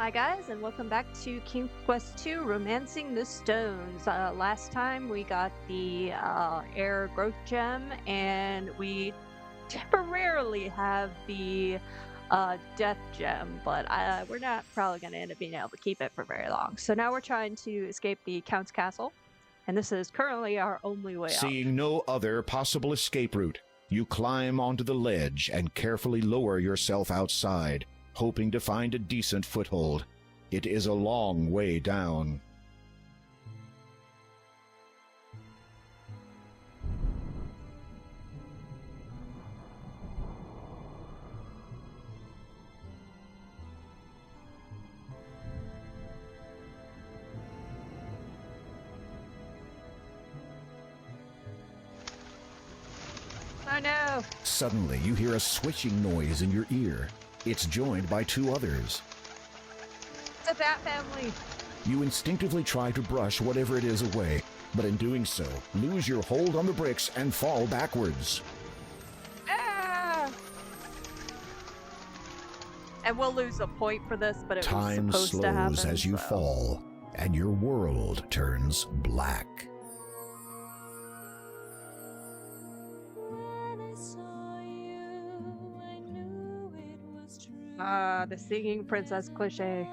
Hi guys, and welcome back to King Quest II: Romancing the Stones. Last time we got the Air Growth Gem, and we temporarily have the Death Gem, but we're not probably going to end up being able to keep it for very long. So now we're trying to escape the Count's Castle, and this is currently our only way out. Seeing no other possible escape route, you climb onto the ledge and carefully lower yourself outside, hoping to find a decent foothold. It is a long way down. Oh no! Suddenly, you hear a swishing noise in your ear. It's joined by two others. It's a bat family! You instinctively try to brush whatever it is away, but in doing so, lose your hold on the bricks and fall backwards. Ah! And we'll lose a point for this, but it Time was supposed to happen. slows as you fall, and your world turns black. The singing princess cliche.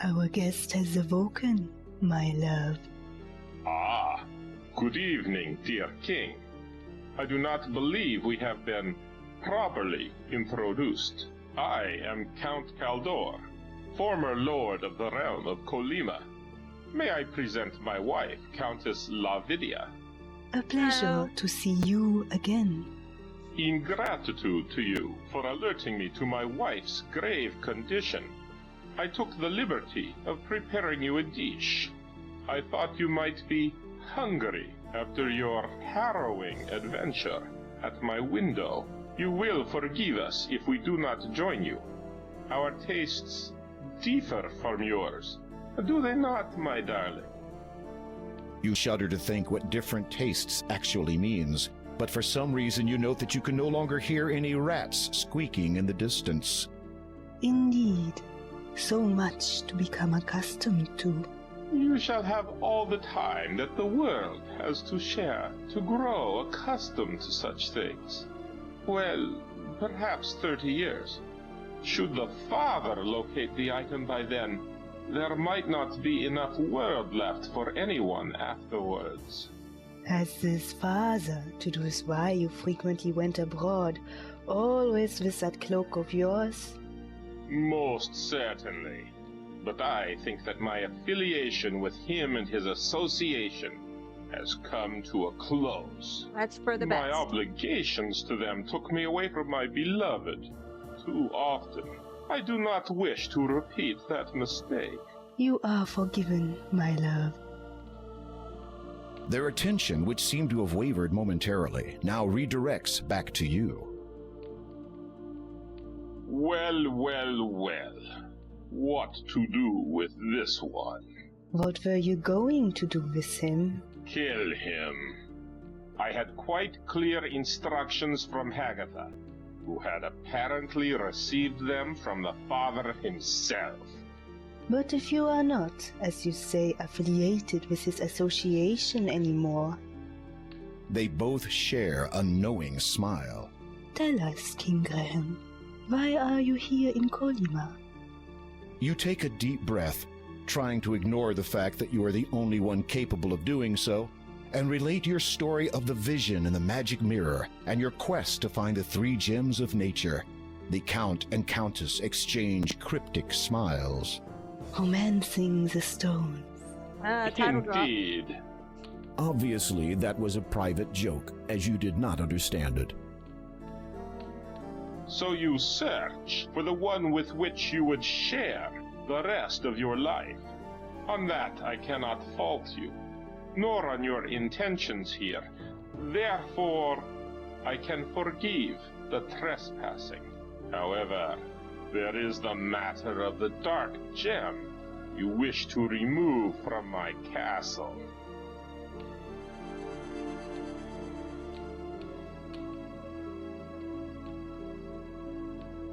Our guest has awoken, my love. Ah, good evening, dear king. I do not believe we have been properly introduced. I am Count Caldor, former lord of the realm of Colima. May I present my wife, Countess Lavidia? A pleasure to see you again. In gratitude to you for alerting me to my wife's grave condition, I took the liberty of preparing you a dish. I thought you might be hungry after your harrowing adventure at my window. You will forgive us if we do not join you. Our tastes differ from yours, do they not, my darling? You shudder to think what different tastes actually means, but for some reason you note that you can no longer hear any rats squeaking in the distance. Indeed, so much to become accustomed to. You shall have all the time that the world has to share to grow accustomed to such things. Well, perhaps 30 years. Should the father locate the item by then, there might not be enough world left for anyone afterwards. Has this father to do with why you frequently went abroad, always with that cloak of yours? Most certainly. But I think that my affiliation with him and his association has come to a close. That's for the best. My obligations to them took me away from my beloved too often. I do not wish to repeat that mistake. You are forgiven, my love. Their attention, which seemed to have wavered momentarily, now redirects back to you. Well, well, well. What to do with this one? What were you going to do with him? Kill him. I had quite clear instructions from Hagatha, who had apparently received them from the father himself. But if you are not, as you say, affiliated with his association anymore... They both share a knowing smile. Tell us, King Graham, why are you here in Colima? You take a deep breath, trying to ignore the fact that you are the only one capable of doing so, and relate your story of the vision in the magic mirror and your quest to find the 3 gems of nature. The Count and Countess exchange cryptic smiles. Romancing the stones. Title drop. Indeed. Obviously, that was a private joke, as you did not understand it. So you search for the one with which you would share the rest of your life. On that I cannot fault you, nor on your intentions here. Therefore, I can forgive the trespassing. However, there is the matter of the dark gem you wish to remove from my castle.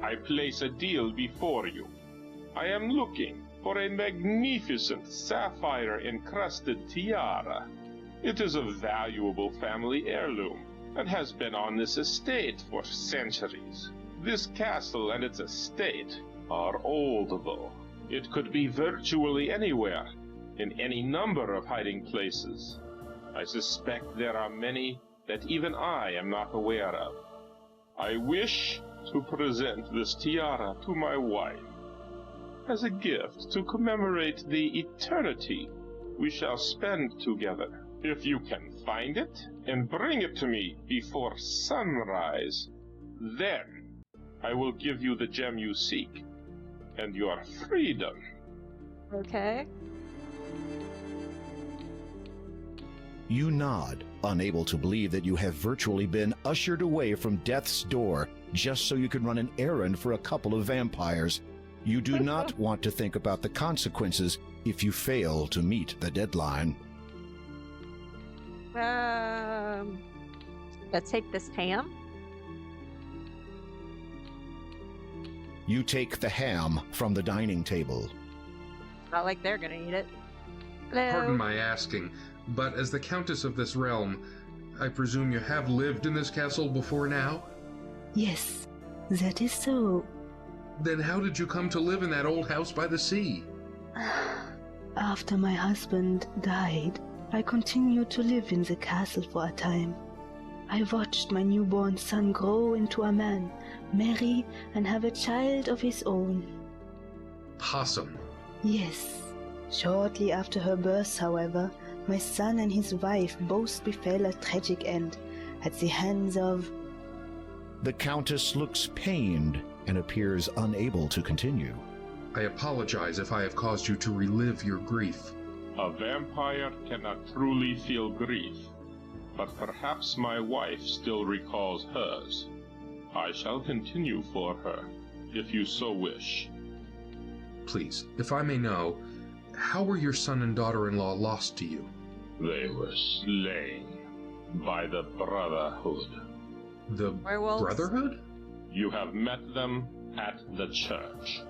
I place a deal before you. I am looking for a magnificent sapphire-encrusted tiara. It is a valuable family heirloom and has been on this estate for centuries. This castle and its estate are old, though. It could be virtually anywhere, in any number of hiding places. I suspect there are many that even I am not aware of. I wish to present this tiara to my wife as a gift to commemorate the eternity we shall spend together. If you can find it and bring it to me before sunrise, then I will give you the gem you seek and your freedom. Okay. You nod, unable to believe that you have virtually been ushered away from death's door just so you can run an errand for a couple of vampires. You do not want to think about the consequences if you fail to meet the deadline. Let's take this ham. You take the ham from the dining table. Not like they're gonna eat it. Hello. Pardon my asking, but as the Countess of this realm, I presume you have lived in this castle before now? Yes, that is so. Then how did you come to live in that old house by the sea? After my husband died, I continued to live in the castle for a time. I watched my newborn son grow into a man, marry, and have a child of his own. Possum. Yes. Shortly after her birth, however, my son and his wife both befell a tragic end at the hands of... The Countess looks pained and appears unable to continue. I apologize if I have caused you to relive your grief. A vampire cannot truly feel grief, but perhaps my wife still recalls hers. I shall continue for her, if you so wish. Please, if I may know, how were your son and daughter-in-law lost to you? They were slain by the Brotherhood. The Werewolves? Brotherhood? You have met them at the church.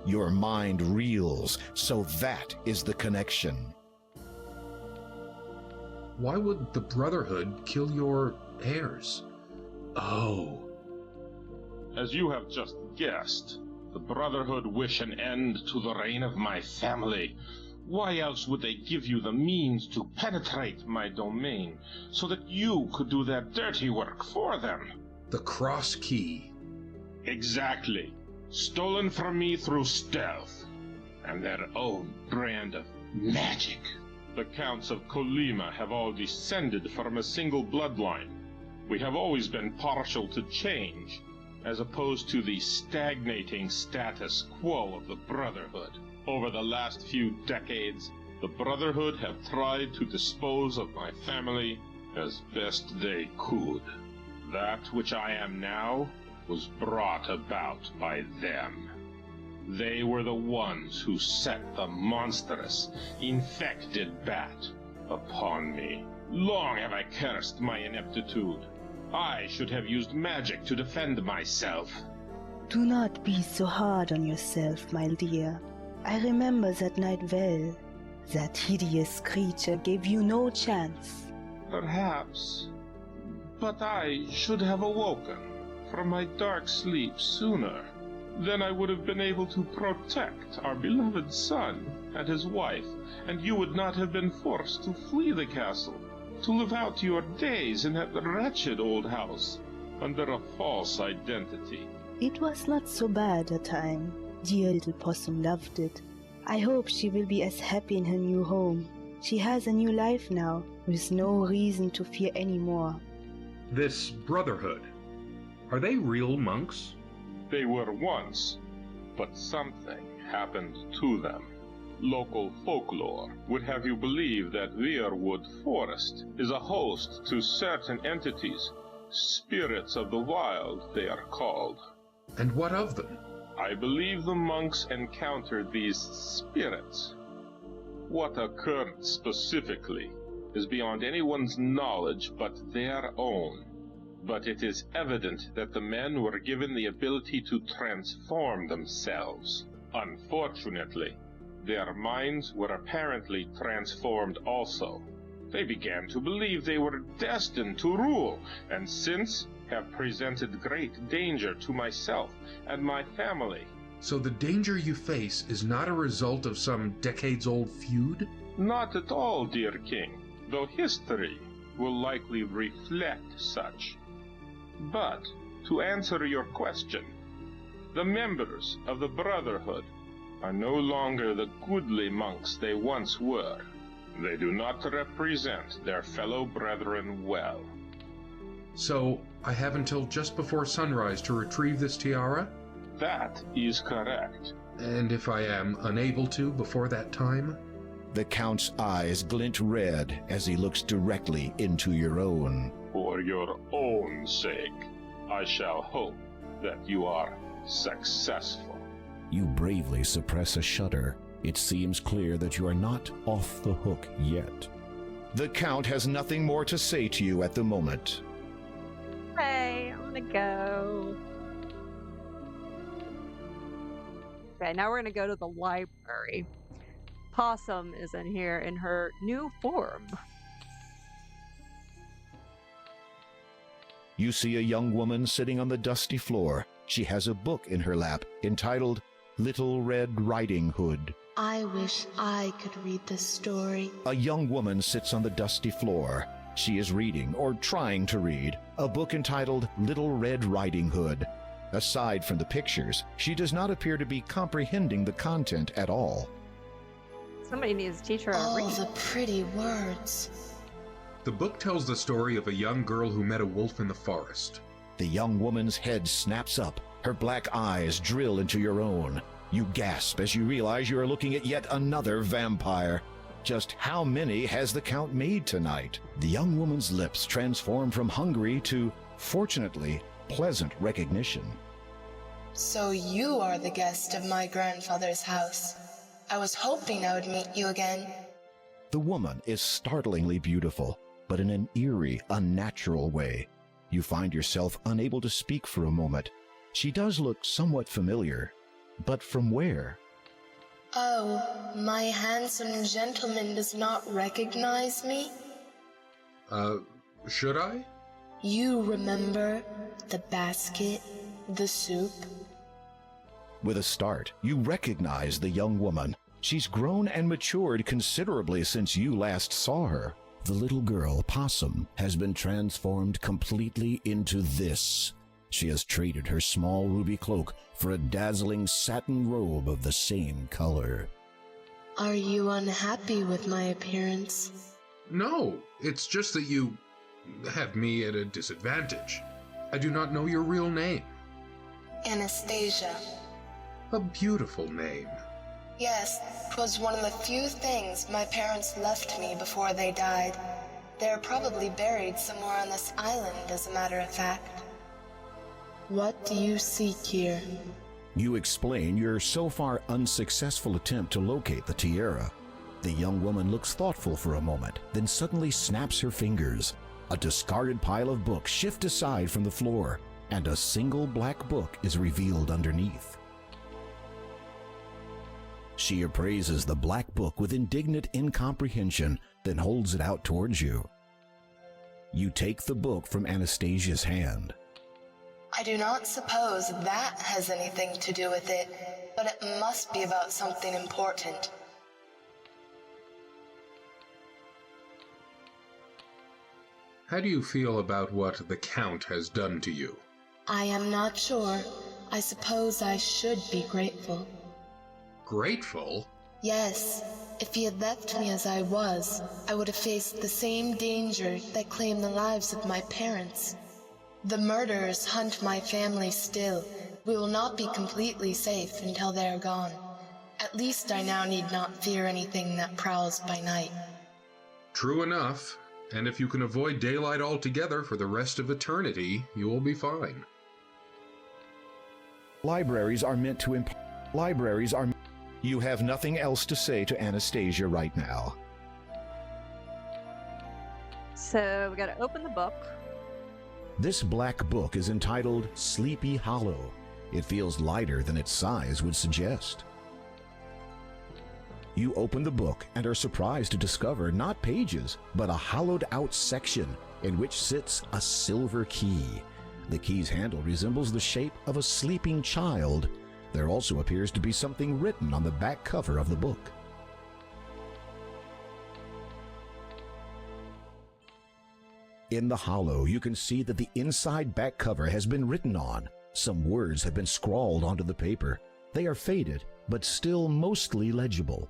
Your mind reels, so that is the connection. Why would the Brotherhood kill your heirs? Oh. As you have just guessed, the Brotherhood wish an end to the reign of my family. Why else would they give you the means to penetrate my domain, so that you could do their dirty work for them? The Cross Key. Exactly. Stolen from me through stealth, and their own brand of magic. The Counts of Colima have all descended from a single bloodline. We have always been partial to change, as opposed to the stagnating status quo of the Brotherhood. Over the last few decades, the Brotherhood have tried to dispose of my family as best they could. That which I am now was brought about by them. They were the ones who set the monstrous, infected bat upon me. Long have I cursed my ineptitude. I should have used magic to defend myself. Do not be so hard on yourself, my dear. I remember that night well. That hideous creature gave you no chance. Perhaps. But I should have awoken from my dark sleep sooner. Then I would have been able to protect our beloved son and his wife, and you would not have been forced to flee the castle, to live out your days in that wretched old house under a false identity. It was not so bad a time. Dear little Possum loved it. I hope she will be as happy in her new home. She has a new life now, with no reason to fear any more. This Brotherhood, are they real monks? They were once, but something happened to them. Local folklore would have you believe that Weirwood Forest is a host to certain entities, spirits of the wild they are called. And what of them? I believe the monks encountered these spirits. What occurred specifically is beyond anyone's knowledge but their own. But it is evident that the men were given the ability to transform themselves. Unfortunately, their minds were apparently transformed also. They began to believe they were destined to rule, and since have presented great danger to myself and my family. So the danger you face is not a result of some decades-old feud? Not at all, dear king, though history will likely reflect such. But, to answer your question, the members of the Brotherhood are no longer the goodly monks they once were. They do not represent their fellow brethren well. So, I have until just before sunrise to retrieve this tiara? That is correct. And if I am unable to before that time? The Count's eyes glint red as he looks directly into your own. For your own sake, I shall hope that you are successful. You bravely suppress a shudder. It seems clear that you are not off the hook yet. The Count has nothing more to say to you at the moment. Hey, I'm gonna go. Okay, now we're gonna go to the library. Possum is in here in her new form. You see a young woman sitting on the dusty floor. She has a book in her lap entitled Little Red Riding Hood. I wish I could read this story. A young woman sits on the dusty floor. She is reading, or trying to read, a book entitled Little Red Riding Hood. Aside from the pictures, she does not appear to be comprehending the content at all. Somebody needs to teach her how to All read. the pretty words. The book tells the story of a young girl who met a wolf in the forest. The young woman's head snaps up. Her black eyes drill into your own. You gasp as you realize you are looking at yet another vampire. Just how many has the Count made tonight? The young woman's lips transform from hungry to, fortunately, pleasant recognition. So you are the guest of my grandfather's house. I was hoping I would meet you again. The woman is startlingly beautiful, but in an eerie, unnatural way. You find yourself unable to speak for a moment. She does look somewhat familiar, but from where? Oh, my handsome gentleman does not recognize me? Should I? You remember the basket, the soup? With a start, you recognize the young woman. She's grown and matured considerably since you last saw her. The little girl, Possum, has been transformed completely into this. She has traded her small ruby cloak for a dazzling satin robe of the same color. Are you unhappy with my appearance? No, it's just that you have me at a disadvantage. I do not know your real name. Anastasia. A beautiful name. Yes, 'twas one of the few things my parents left me before they died. They're probably buried somewhere on this island, as a matter of fact. What do you seek here? You explain your so far unsuccessful attempt to locate the tiara. The young woman looks thoughtful for a moment, then suddenly snaps her fingers. A discarded pile of books shift aside from the floor, and a single black book is revealed underneath. She appraises the black book with indignant incomprehension, then holds it out towards you. You take the book from Anastasia's hand. I do not suppose that has anything to do with it, but it must be about something important. How do you feel about what the Count has done to you? I am not sure. I suppose I should be grateful. Grateful? Yes, if he had left me as I was, I would have faced the same danger that claimed the lives of my parents. The murderers hunt my family still. We will not be completely safe until they are gone. At least I now need not fear anything that prowls by night. True enough. And if you can avoid daylight altogether for the rest of eternity, you will be fine. Libraries are meant to You have nothing else to say to Anastasia right now. So we gotta open the book. This black book is entitled Sleepy Hollow. It feels lighter than its size would suggest. You open the book and are surprised to discover not pages, but a hollowed-out section in which sits a silver key. The key's handle resembles the shape of a sleeping child. There also appears to be something written on the back cover of the book. In the hollow, you can see that the inside back cover has been written on. Some words have been scrawled onto the paper. They are faded, but still mostly legible.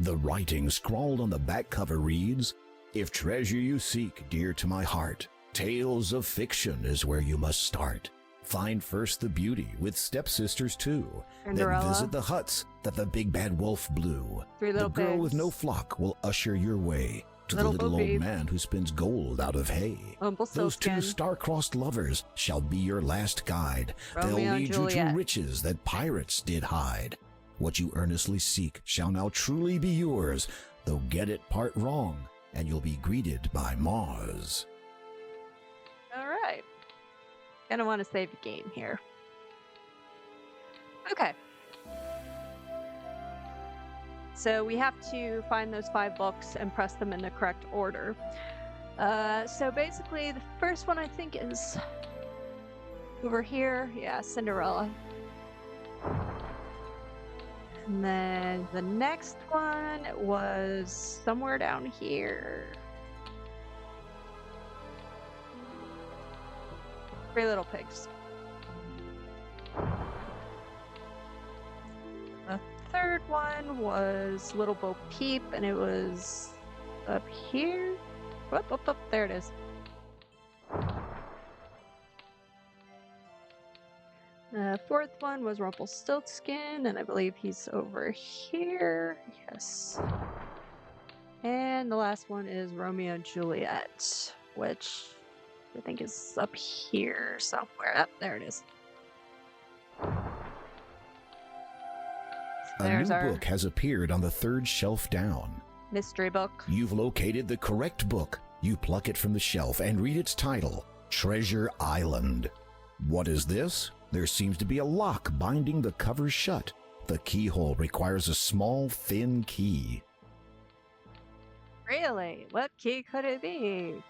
The writing scrawled on the back cover reads, "If treasure you seek, dear to my heart, tales of fiction is where you must start. Find first the beauty with stepsisters too. Cinderella. Then visit the huts that the big bad wolf blew. Three Little The girl with Pigs. no flock will usher your way to Little the little Bo old Peep. man who spins gold out of hay. Those two Rumpelstiltskin. star-crossed lovers shall be your last guide. Romeo They'll and lead you to Juliet. riches that pirates did hide. What you earnestly seek shall now truly be yours, though get it part wrong, and you'll be greeted by Mars." All right. Gonna want to save the game here. Okay. So we have to find those 5 books and press them in the correct order. So basically, the first one I think is over here. Yeah, Cinderella. And then the next one was somewhere down here. Three Little Pigs. The third one was Little Bo Peep, and it was up here. Up, there it is. The fourth one was Rumpelstiltskin, and I believe he's over here. Yes. And the last one is Romeo and Juliet, which I think is up here somewhere. Up there it is. A There's new our book has appeared on the third shelf down. mystery book. You've located the correct book. You pluck it from the shelf and read its title, Treasure Island. What is this? There seems to be a lock binding the cover shut. The keyhole requires a small, thin key. Really? What key could it be?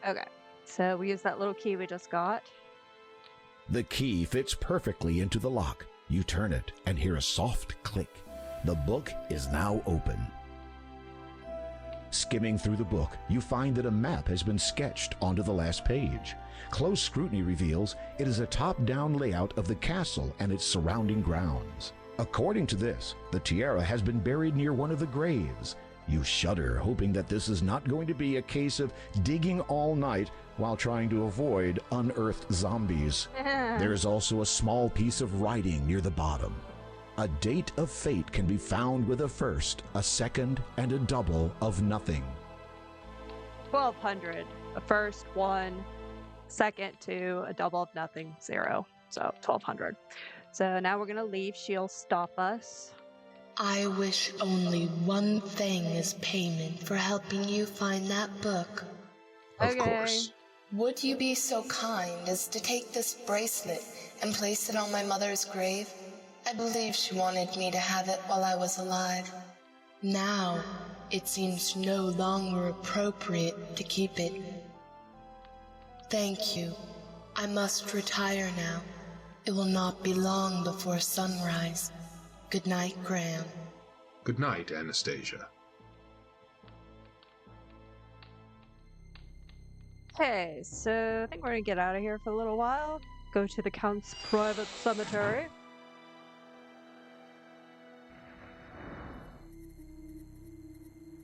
Okay, so we use that little key we just got. The key fits perfectly into the lock. You turn it and hear a soft click. The book is now open. Skimming through the book, you find that a map has been sketched onto the last page. Close scrutiny reveals it is a top-down layout of the castle and its surrounding grounds. According to this, the tiara has been buried near one of the graves. You shudder, hoping that this is not going to be a case of digging all night while trying to avoid unearthed zombies. There is also a small piece of writing near the bottom. A date of fate can be found with a first, a second, and a double of nothing. 1200. A first, 1, second, 2, a double of nothing, 0. So 1200. So now we're gonna leave. She'll stop us. I wish only one thing as payment for helping you find that book. Of Okay. course. Would you be so kind as to take this bracelet and place it on my mother's grave? I believe she wanted me to have it while I was alive. Now, it seems no longer appropriate to keep it. Thank you. I must retire now. It will not be long before sunrise. Good night, Graham. Good night, Anastasia. Okay, so I think we're gonna get out of here for a little while. Go to the Count's private cemetery.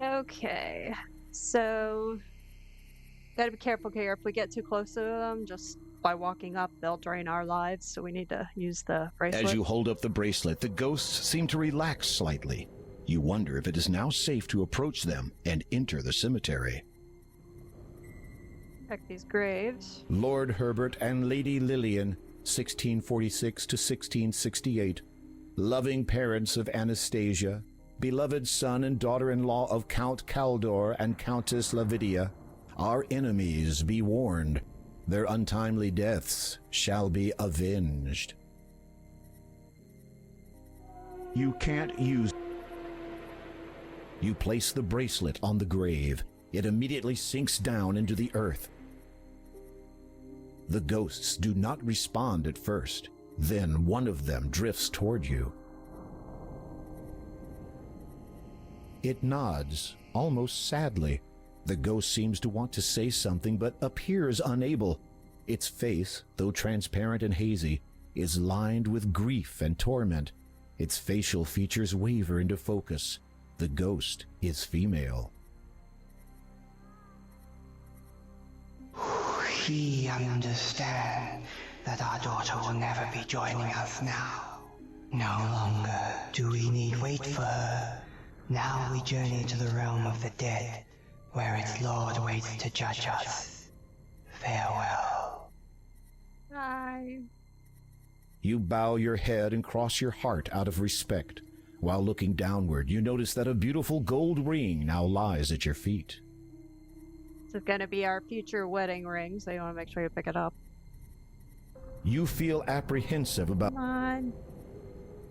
Okay, so gotta be careful here. If we get too close to them, just by walking up, they'll drain our lives, so we need to use the bracelet. As you hold up the bracelet, the ghosts seem to relax slightly. You wonder if it is now safe to approach them and enter the cemetery. Check these graves. Lord Herbert and Lady Lillian, 1646 to 1668. Loving parents of Anastasia, beloved son and daughter-in-law of Count Caldor and Countess Lavidia. Our enemies be warned. Their untimely deaths shall be avenged. You can't use... You place the bracelet on the grave. It immediately sinks down into the earth. The ghosts do not respond at first. Then one of them drifts toward you. It nods, almost sadly. The ghost seems to want to say something, but appears unable. Its face, though transparent and hazy, is lined with grief and torment. Its facial features waver into focus. The ghost is female. We understand that our daughter will never be joining us now. No longer do we need wait for her. Now we journey to the realm of the dead, where its lord waits to judge us. Farewell. Bye. You bow your head and cross your heart out of respect. While looking downward, you notice that a beautiful gold ring now lies at your feet. This is going to be our future wedding ring, so you want to make sure you pick it up. You feel apprehensive about... Come on.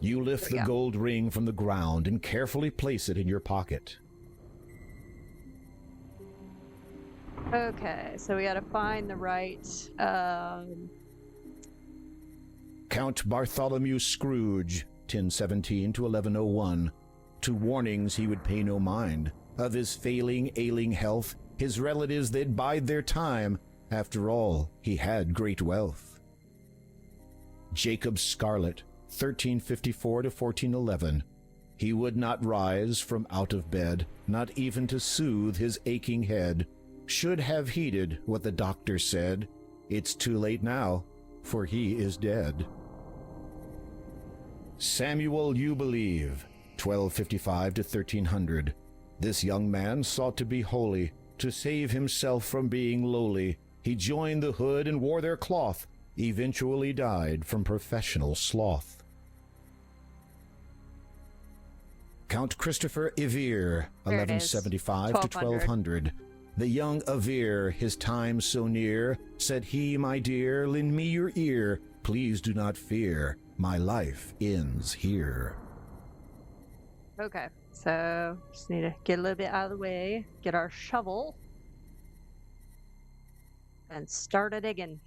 You lift the gold ring from the ground and carefully place it in your pocket. Okay, so we got to find the right... Count Bartholomew Scrooge, 1017 to 1101. To warnings he would pay no mind. Of his ailing health, his relatives they'd bide their time. After all, he had great wealth. Jacob Scarlet, 1354 to 1411. He would not rise from out of bed, not even to soothe his aching head. Should have heeded what the doctor said. It's too late now, for he is dead. Samuel You Believe, 1255 to 1300. This young man sought to be holy, to save himself from being lowly. He joined the hood and wore their cloth, eventually died from professional sloth. Count Christopher Evere, 1175 to 1200. The young Evere, his time so near, said he, my dear, lend me your ear, please do not fear, my life ends here. Okay, so just need to get a little bit out of the way, get our shovel, and start it digging.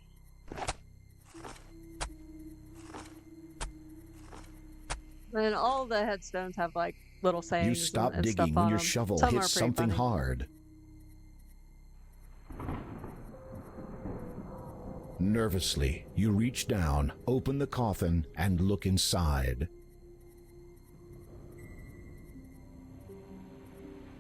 And all the headstones have like little sayings. You stop and digging stuff when on your them. shovel Some hits are pretty something funny. hard. Nervously, you reach down, open the coffin, and look inside.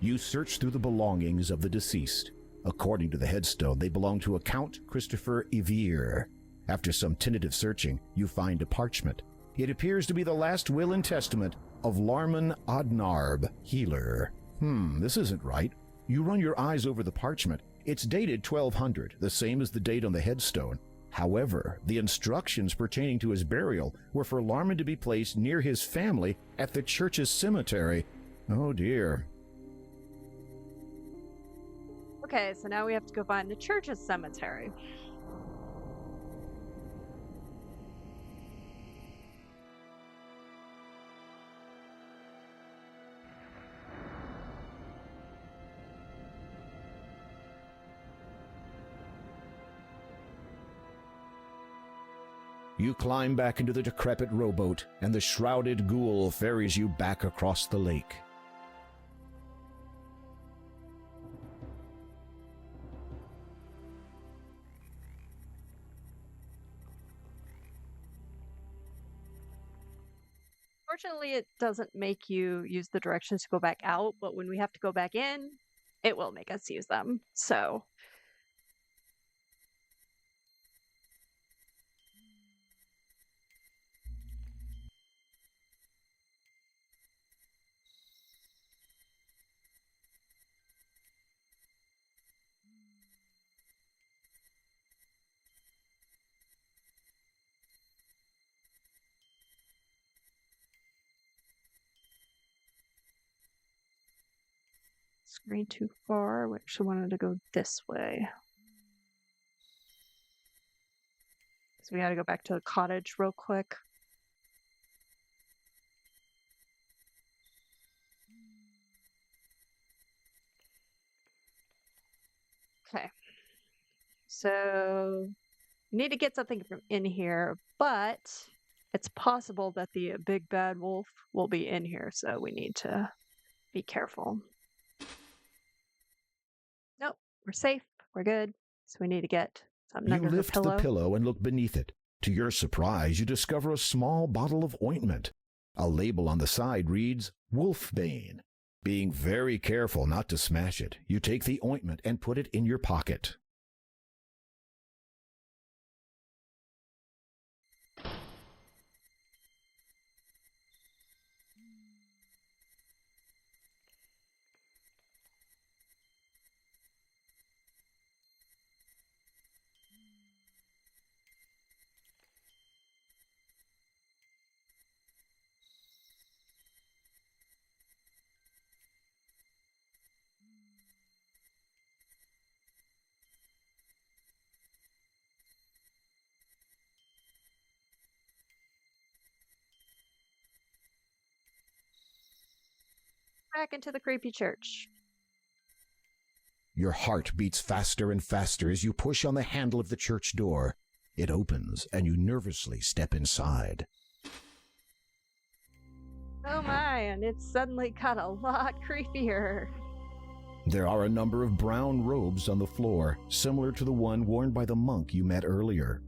You search through the belongings of the deceased. According to the headstone, they belong to a Count Christopher Evere. After some tentative searching, you find a parchment. It appears to be the last will and testament of Larman Odnarb, healer. This isn't right. You run your eyes over the parchment. It's dated 1200, the same as the date on the headstone. However, the instructions pertaining to his burial were for Larman to be placed near his family at the church's cemetery. Oh dear. Okay, so now we have to go find the church's cemetery. You climb back into the decrepit rowboat, and the shrouded ghoul ferries you back across the lake. Fortunately, it doesn't make you use the directions to go back out, but when we have to go back in, it will make us use them. So screen too far. We actually wanted to go this way. So we gotta go back to the cottage real quick. Okay. So we need to get something from in here, but it's possible that the big bad wolf will be in here, so we need to be careful. Nope, we're safe. We're good. So we need to get something You under the lift pillow. the pillow and look beneath it. To your surprise, you discover a small bottle of ointment. A label on the side reads, Wolfbane. Being very careful not to smash it, you take the ointment and put it in your pocket. Back into the creepy church. Your heart beats faster and faster as you push on the handle of the church door. It opens, and you nervously step inside. Oh my, and it's suddenly got a lot creepier. There are a number of brown robes on the floor, similar to the one worn by the monk you met earlier.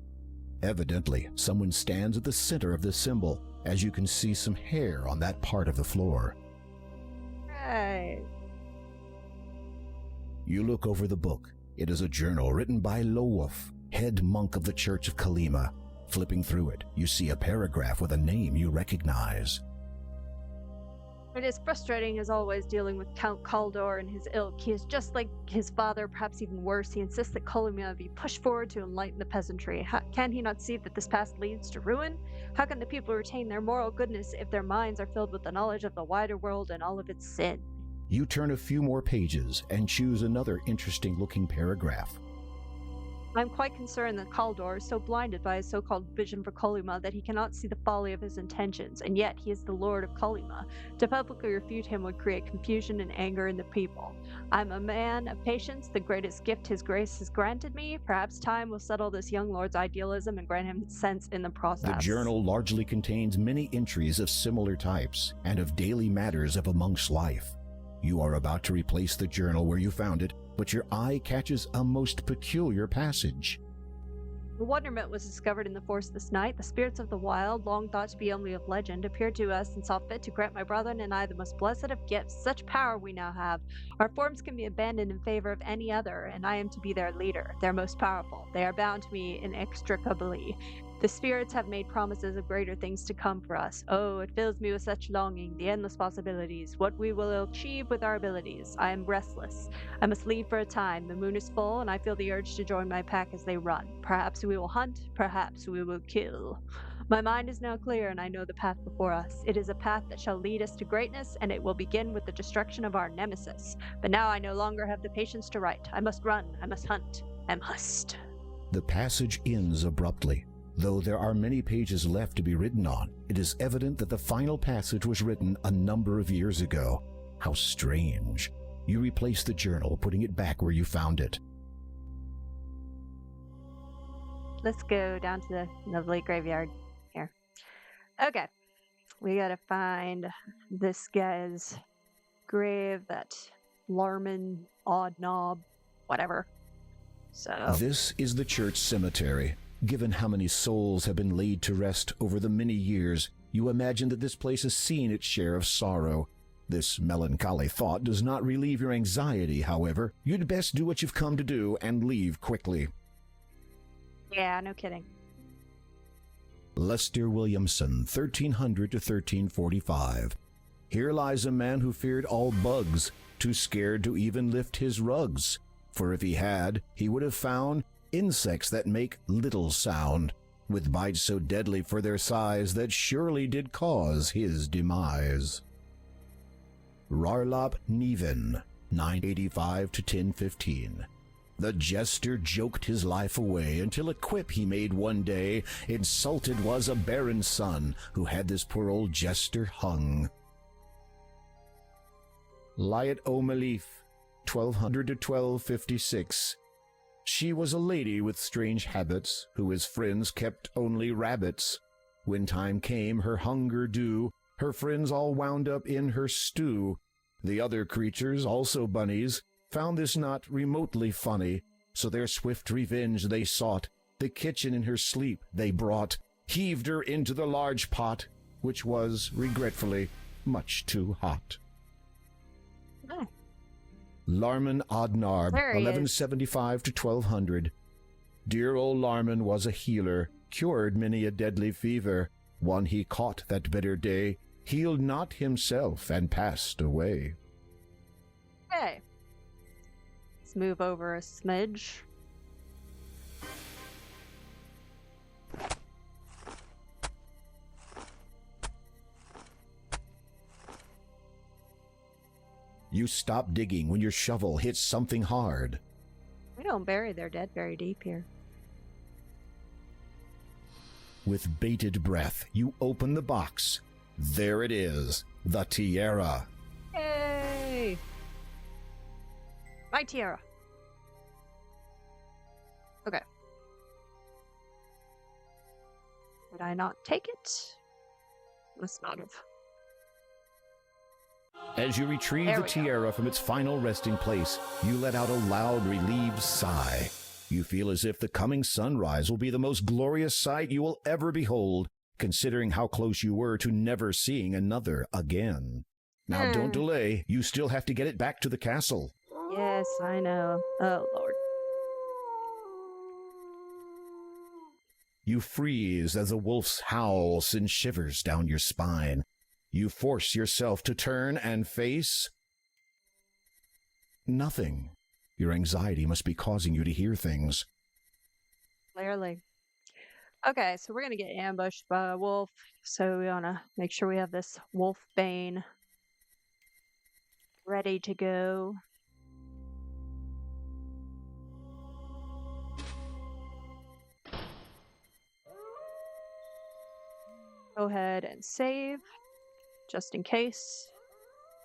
Evidently, someone stands at the center of the symbol, as you can see some hair on that part of the floor. Right. You look over the book. It is a journal written by Lowolf, head monk of the Church of Kalima. Flipping through it, you see a paragraph with a name you recognize. It is frustrating as always dealing with Count Kaldor and his ilk. He is just like his father, perhaps even worse. He insists that Kolima be pushed forward to enlighten the peasantry. Can he not see that this path leads to ruin? How can the people retain their moral goodness if their minds are filled with the knowledge of the wider world and all of its sin? You turn a few more pages and choose another interesting-looking paragraph. I'm quite concerned that Kaldor is so blinded by his so-called vision for Kolima that he cannot see the folly of his intentions, and yet he is the Lord of Kolima. To publicly refute him would create confusion and anger in the people. I'm a man of patience, the greatest gift his grace has granted me. Perhaps time will settle this young lord's idealism and grant him sense in the process. The journal largely contains many entries of similar types and of daily matters of a monk's life. You are about to replace the journal where you found it, but your eye catches a most peculiar passage. The wonderment was discovered in the forest this night. The spirits of the wild, long thought to be only of legend, appeared to us and saw fit to grant my brethren and I the most blessed of gifts. Such power we now have. Our forms can be abandoned in favor of any other, and I am to be their leader, their most powerful. They are bound to me inextricably. The spirits have made promises of greater things to come for us. Oh, it fills me with such longing, the endless possibilities, what we will achieve with our abilities. I am restless. I must leave for a time. The moon is full, and I feel the urge to join my pack as they run. Perhaps we will hunt, perhaps we will kill. My mind is now clear, and I know the path before us. It is a path that shall lead us to greatness, and it will begin with the destruction of our nemesis. But now I no longer have the patience to write. I must run, I must hunt, I must. The passage ends abruptly. Though there are many pages left to be written on, it is evident that the final passage was written a number of years ago. How strange. You replace the journal, putting it back where you found it. Let's go down to the lovely graveyard here. Okay. We gotta find this guy's grave, that Larman, Odd Knob, whatever. So This is the church cemetery. Given how many souls have been laid to rest over the many years, you imagine that this place has seen its share of sorrow. This melancholy thought does not relieve your anxiety, however. You'd best do what you've come to do and leave quickly. yeah, no kidding. Lester Williamson, 1300 to 1345. Here lies a man who feared all bugs, too scared to even lift his rugs. For if he had, he would have found insects that make little sound, with bites so deadly for their size that surely did cause his demise. Rarlap Niven, 985 to 1015. The jester joked his life away until a quip he made one day insulted was a baron's son who had this poor old jester hung. Lyot O'Maleef, 1200 to 1256. She was a lady with strange habits, who as friends kept only rabbits. When time came her hunger due, her friends all wound up in her stew. The other creatures, also bunnies, found this not remotely funny, so their swift revenge they sought. The kitchen in her sleep they brought, heaved her into the large pot, which was, regretfully, much too hot. Oh. Larman Odnarb, There he is. 1175 to 1200. Dear old Larman was a healer, cured many a deadly fever. One he caught that bitter day, healed not himself and passed away. Okay. Let's move over a smidge. You stop digging when your shovel hits something hard. We don't bury their dead very deep here. With bated breath, you open the box. There it is, the tiara. Yay! My tiara. Okay. Did I not take it? Must not have. As you retrieve There the we go. tiara from its final resting place, you let out a loud, relieved sigh. You feel as if the coming sunrise will be the most glorious sight you will ever behold, considering how close you were to never seeing another again. Now don't delay, you still have to get it back to the castle. Yes, I know. Oh, Lord. You freeze as a wolf's howl sends shivers down your spine. You force yourself to turn and face nothing. Your anxiety must be causing you to hear things. Clearly. Okay, so we're gonna get ambushed by a wolf, so we wanna make sure we have this wolf bane ready to go. Go ahead and save, just in case.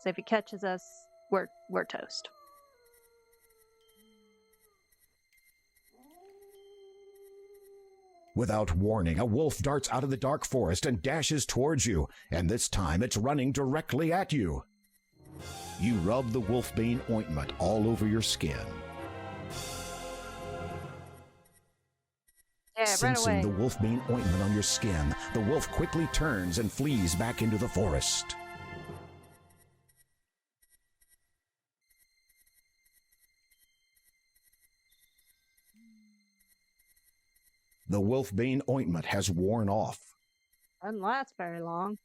So if he catches us, we're toast. Without warning, a wolf darts out of the dark forest and dashes towards you, and this time it's running directly at you. You rub the wolfbane ointment all over your skin. Yeah, run Sensing away. the wolfbane ointment on your skin, the wolf quickly turns and flees back into the forest. The wolfbane ointment has worn off. Doesn't last very long.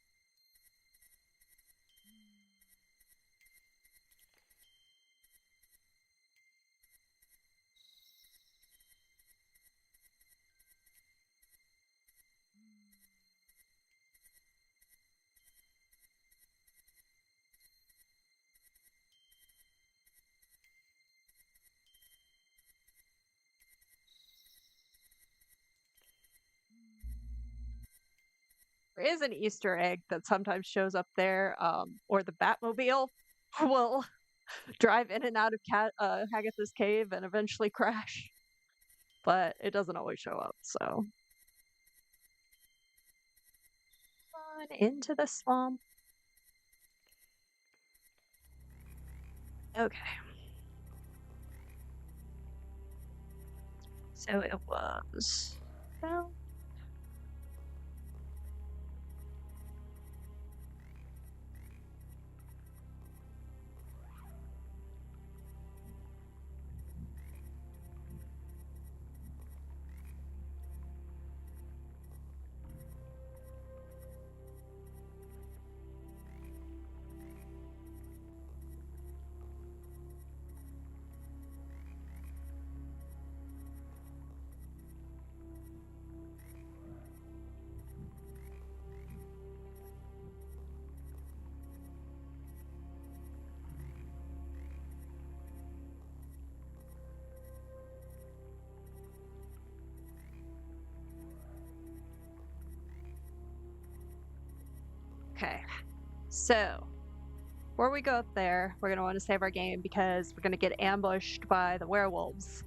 There is an Easter egg that sometimes shows up there, or the Batmobile will drive in and out of Hagatha's cave and eventually crash. But it doesn't always show up, so. On into the swamp. Okay. So it was. Well, Okay. So, before we go up there, we're going to want to save our game because we're going to get ambushed by the werewolves.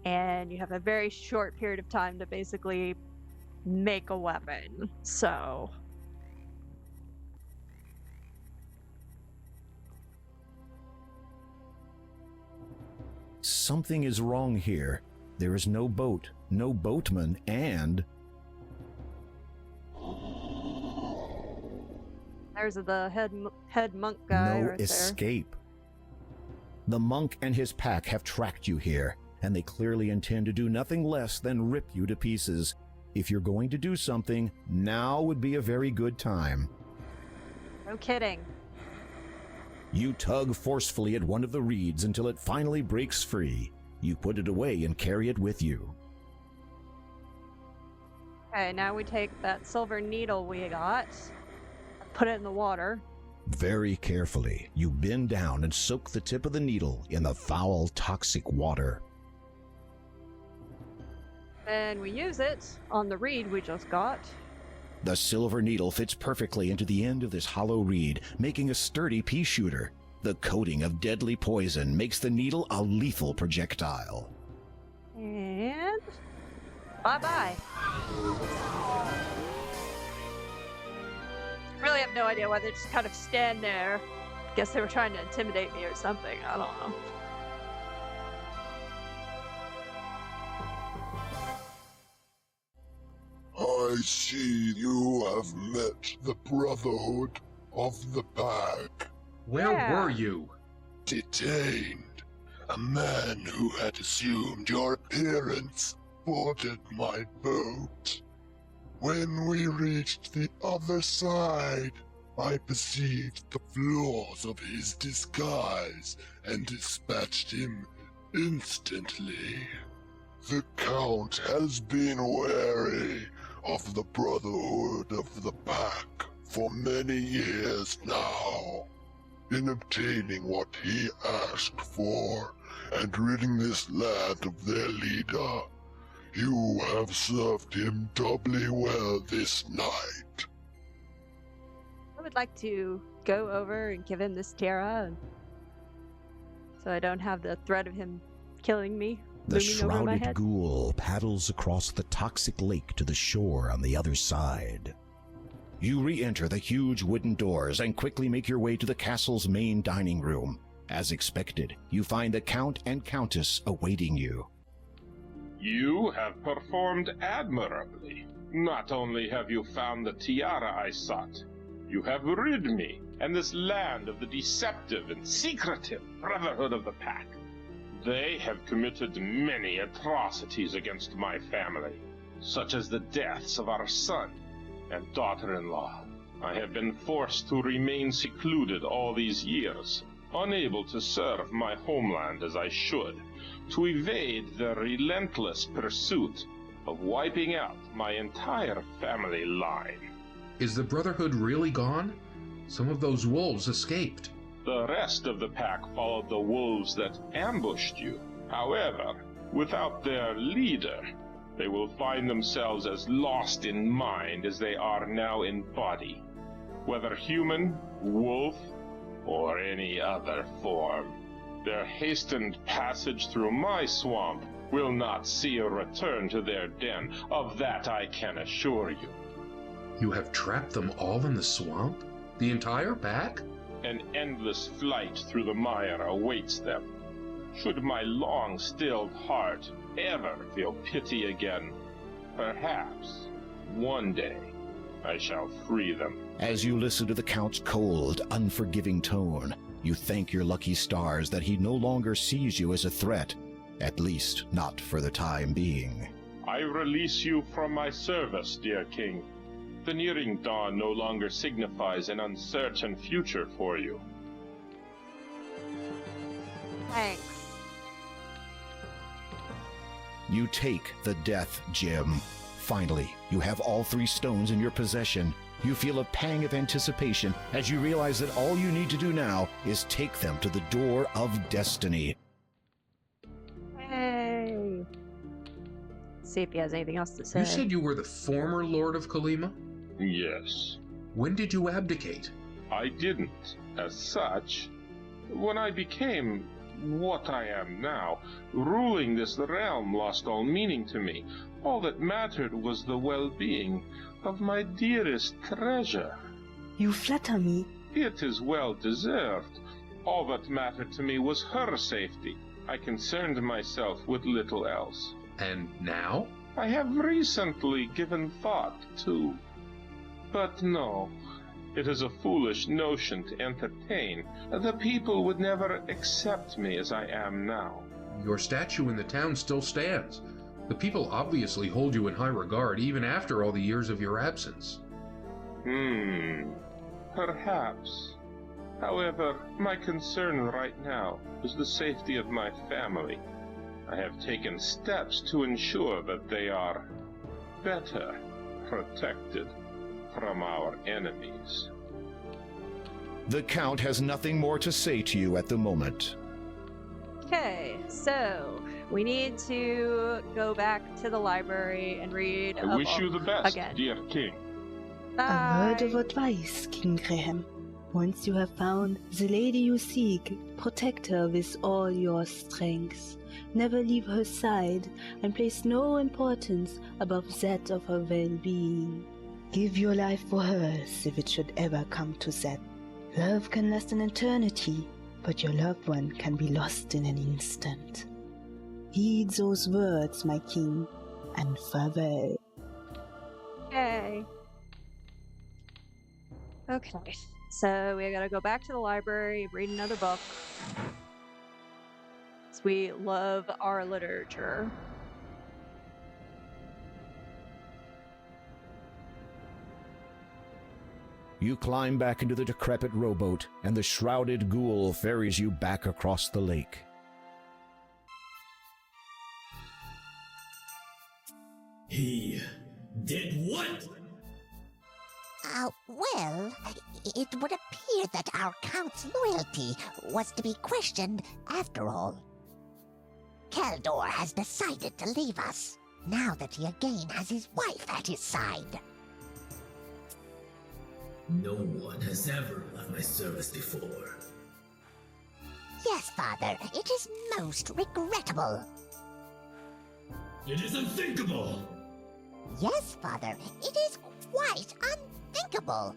And you have a very short period of time to basically make a weapon. So, Something is wrong here. There is no boat, no boatman, and there's the head monk guy no right there. escape. The monk and his pack have tracked you here, and they clearly intend to do nothing less than rip you to pieces. If you're going to do something, now would be a very good time. No kidding. You tug forcefully at one of the reeds until it finally breaks free. You put it away and carry it with you. Okay, now we take that silver needle we got, put it in the water. Very carefully, you bend down and soak the tip of the needle in the foul, toxic water. Then we use it on the reed we just got. The silver needle fits perfectly into the end of this hollow reed, making a sturdy pea shooter. The coating of deadly poison makes the needle a lethal projectile. And bye-bye. Really have no idea why they just kind of stand there. Guess they were trying to intimidate me or something. I don't know. I see you have met the Brotherhood of the Pack. Where Yeah. were you? Detained. A man who had assumed your appearance boarded my boat. When we reached the other side, I perceived the flaws of his disguise and dispatched him instantly. The Count has been wary of the Brotherhood of the Pack for many years now. In obtaining what he asked for and ridding this land of their leader, you have served him doubly well this night. I would like to go over and give him this tiara, so I don't have the threat of him killing me. The looming over my shrouded head. ghoul paddles across the toxic lake to the shore on the other side. You re-enter the huge wooden doors and quickly make your way to the castle's main dining room. As expected, you find the Count and Countess awaiting you. You have performed admirably. Not only have you found the tiara I sought, you have rid me and this land of the deceptive and secretive Brotherhood of the Pack. They have committed many atrocities against my family, such as the deaths of our son and daughter-in-law. I have been forced to remain secluded all these years, unable to serve my homeland as I should, to evade the relentless pursuit of wiping out my entire family line. Is the Brotherhood really gone? Some of those wolves escaped. The rest of the pack followed the wolves that ambushed you. However, without their leader, they will find themselves as lost in mind as they are now in body, whether human, wolf, or any other form. Their hastened passage through my swamp will not see a return to their den. Of that I can assure you. You have trapped them all in the swamp? The entire pack? An endless flight through the mire awaits them. Should my long-stilled heart ever feel pity again, perhaps one day I shall free them. As you listen to the Count's cold, unforgiving tone, you thank your lucky stars that he no longer sees you as a threat, at least not for the time being. I release you from my service, dear king. The nearing dawn no longer signifies an uncertain future for you. Thanks. You take the death gem. Finally, you have all 3 stones in your possession. You feel a pang of anticipation as you realize that all you need to do now is take them to the door of destiny. Hey. See if he has anything else to say. You said you were the former Lord of Kalima? Yes. When did you abdicate? I didn't, as such. When I became what I am now, ruling this realm lost all meaning to me. All that mattered was the well-being of my dearest treasure. You flatter me. It is well deserved. All that mattered to me was her safety. I concerned myself with little else. And now? I have recently given thought to... But no, it is a foolish notion to entertain. The people would never accept me as I am now. Your statue in the town still stands. The people obviously hold you in high regard even after all the years of your absence. Perhaps. However, my concern right now is the safety of my family. I have taken steps to ensure that they are better protected from our enemies. The Count has nothing more to say to you at the moment. Okay, so we need to go back to the library and read I wish you the best, again. dear king. A word of Bye. advice, King Graham. Once you have found the lady you seek, protect her with all your strength. Never leave her side, and place no importance above that of her well-being. Give your life for hers if it should ever come to that. Love can last an eternity, but your loved one can be lost in an instant. Heed those words, my king, and farewell. Okay. Okay, so we gotta go back to the library, read another book. 'Cause we love our literature. You climb back into the decrepit rowboat, and the shrouded ghoul ferries you back across the lake. He did what? Well, it would appear that our Count's loyalty was to be questioned after all. Keldor has decided to leave us, now that he again has his wife at his side. No one has ever left my service before. Yes, Father, it is most regrettable. It is unthinkable! Yes, Father, it is quite unthinkable.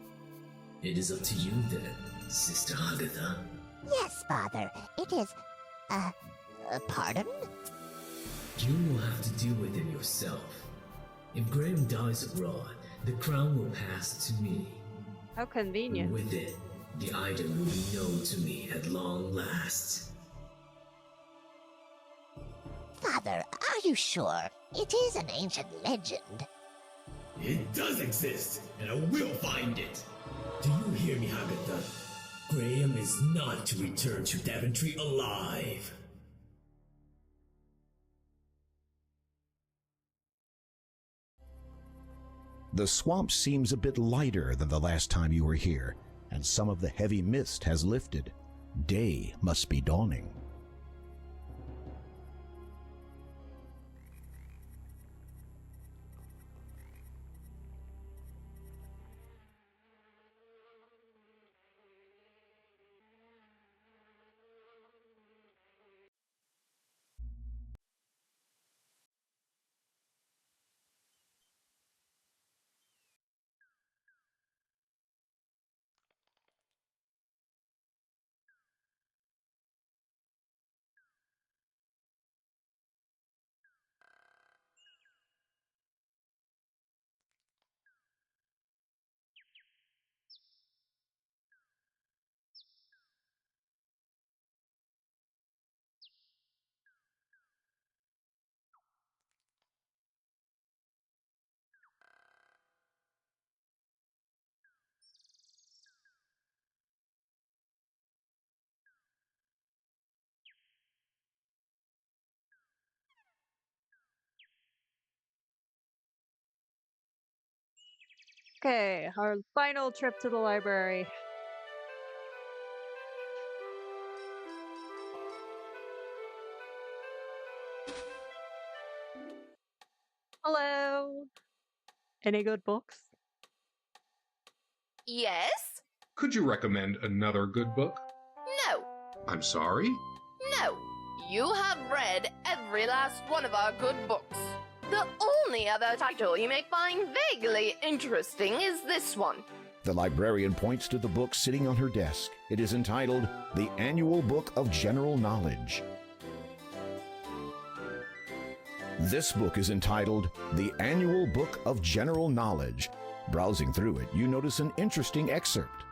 It is up to you then, Sister Agatha. Yes, Father, it is... pardon? You will have to deal with it yourself. If Graham dies abroad, the crown will pass to me. How convenient. And with it, the item will be known to me at long last. Father, are you sure? It is an ancient legend. It does exist, and I will find it. Do you hear me, Agatha? Graham is not to return to Daventry alive. The swamp seems a bit lighter than the last time you were here, and some of the heavy mist has lifted. Day must be dawning. Okay, our final trip to the library. Hello. Any good books? Yes? Could you recommend another good book? No. I'm sorry? No. You have read every last one of our good books. The only other title you may find vaguely interesting is this one. The librarian points to the book sitting on her desk. It is entitled The Annual Book of General Knowledge. This book is entitled The Annual Book of General Knowledge. Browsing through it, you notice an interesting excerpt.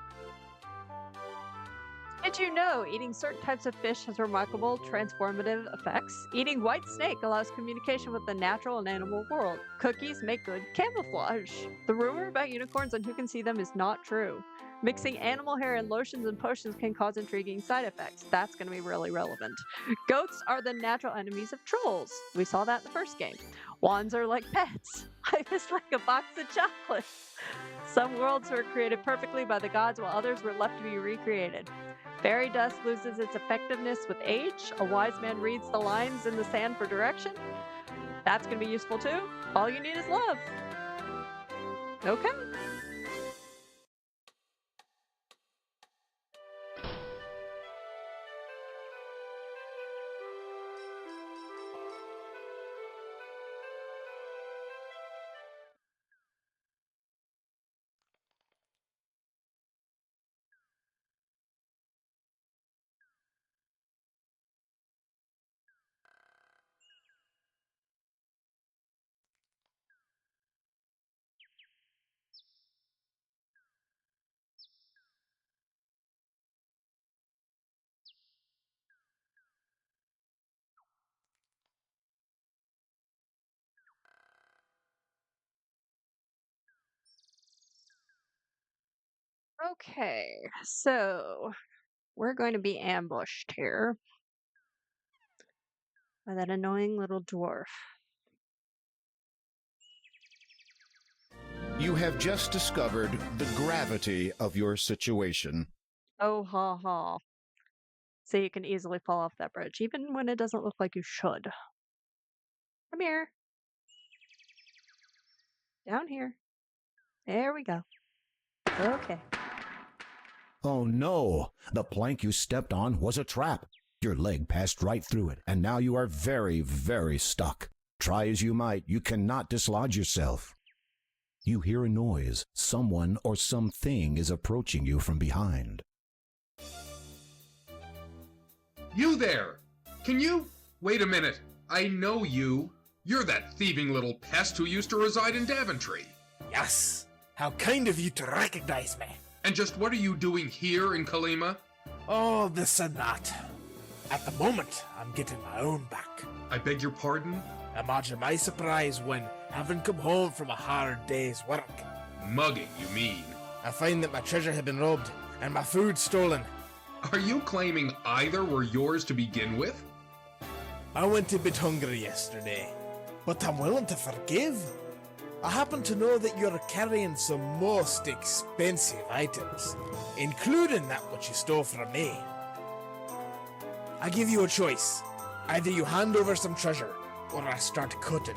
Did you know eating certain types of fish has remarkable transformative effects? Eating white snake allows communication with the natural and animal world. Cookies make good camouflage. The rumor about unicorns and who can see them is not true. Mixing animal hair and lotions and potions can cause intriguing side effects. That's going to be really relevant. Goats are the natural enemies of trolls. We saw that in the first game. Wands are like pets. Life is like a box of chocolates. Some worlds were created perfectly by the gods while others were left to be recreated. Fairy dust loses its effectiveness with age. A wise man reads the lines in the sand for direction. That's going to be useful too. All you need is love. Okay. Okay, so we're going to be ambushed here by that annoying little dwarf. You have just discovered the gravity of your situation. Oh, ha ha. So you can easily fall off that bridge, even when it doesn't look like you should. Come here. Down here. There we go. Okay. Oh no! The plank you stepped on was a trap. Your leg passed right through it, and now you are very, very stuck. Try as you might, you cannot dislodge yourself. You hear a noise. Someone or something is approaching you from behind. You there! Can you... Wait a minute. I know you. You're that thieving little pest who used to reside in Daventry. Yes. How kind of you to recognize me. And just what are you doing here in Kalima? Oh, this and that. At the moment, I'm getting my own back. I beg your pardon? Imagine my surprise when, having come home from a hard day's work... Mugging, you mean? I find that my treasure had been robbed, and my food stolen. Are you claiming either were yours to begin with? I went a bit hungry yesterday, but I'm willing to forgive. I happen to know that you're carrying some most expensive items, including that which you stole from me. I give you a choice. Either you hand over some treasure, or I start cutting.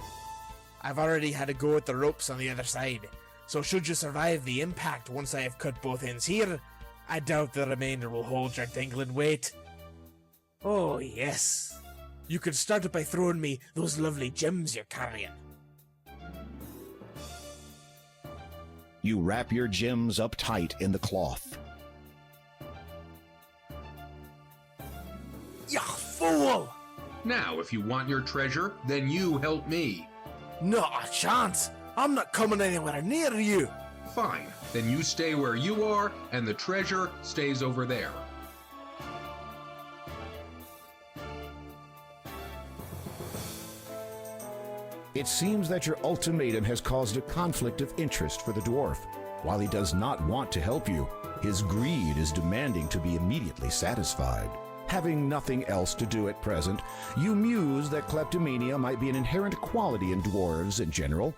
I've already had a go at the ropes on the other side, so should you survive the impact once I have cut both ends here, I doubt the remainder will hold your dangling weight. Oh yes, you could start it by throwing me those lovely gems you're carrying. You wrap your gems up tight in the cloth. You fool! Now, if you want your treasure, then you help me. Not a chance! I'm not coming anywhere near you! Fine, then you stay where you are, and the treasure stays over there. It seems that your ultimatum has caused a conflict of interest for the dwarf. While he does not want to help you, his greed is demanding to be immediately satisfied. Having nothing else to do at present, you muse that kleptomania might be an inherent quality in dwarves in general.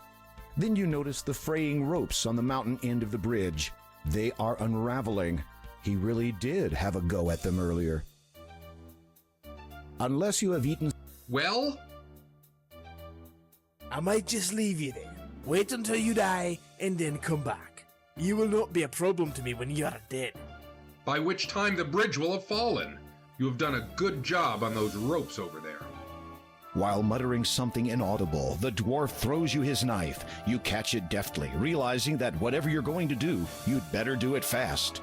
Then you notice the fraying ropes on the mountain end of the bridge. They are unraveling. He really did have a go at them earlier. Unless you have eaten... Well? I might just leave you there. Wait until you die, and then come back. You will not be a problem to me when you are dead. By which time the bridge will have fallen. You have done a good job on those ropes over there. While muttering something inaudible, the dwarf throws you his knife. You catch it deftly, realizing that whatever you're going to do, you'd better do it fast.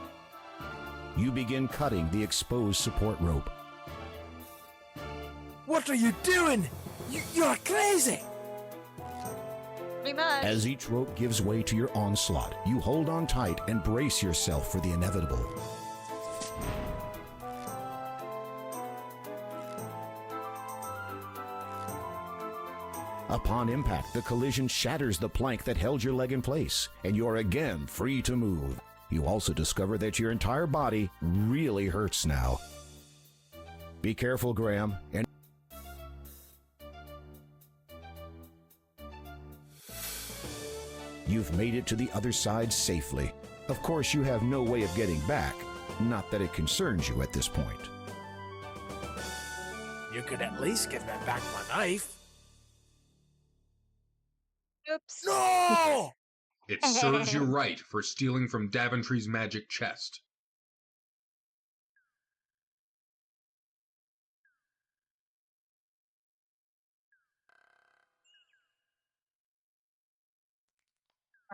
You begin cutting the exposed support rope. What are you doing? You're crazy! Pretty much. As each rope gives way to your onslaught, you hold on tight and brace yourself for the inevitable. Upon impact, the collision shatters the plank that held your leg in place, and you're again free to move. You also discover that your entire body really hurts now. Be careful, Graham, and you've made it to the other side safely. Of course, you have no way of getting back, not that it concerns you at this point. You could at least give me back my knife. Oops. No! It serves you right for stealing from Daventry's magic chest.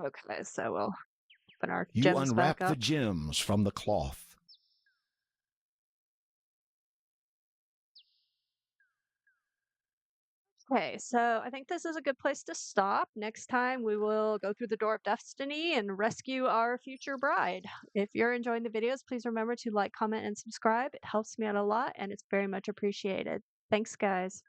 Okay, so we'll open our You gems unwrap back up. the gems from the cloth. Okay, so I think this is a good place to stop. Next time, we will go through the Door of Destiny and rescue our future bride. If you're enjoying the videos, please remember to like, comment, and subscribe. It helps me out a lot, and it's very much appreciated. Thanks, guys.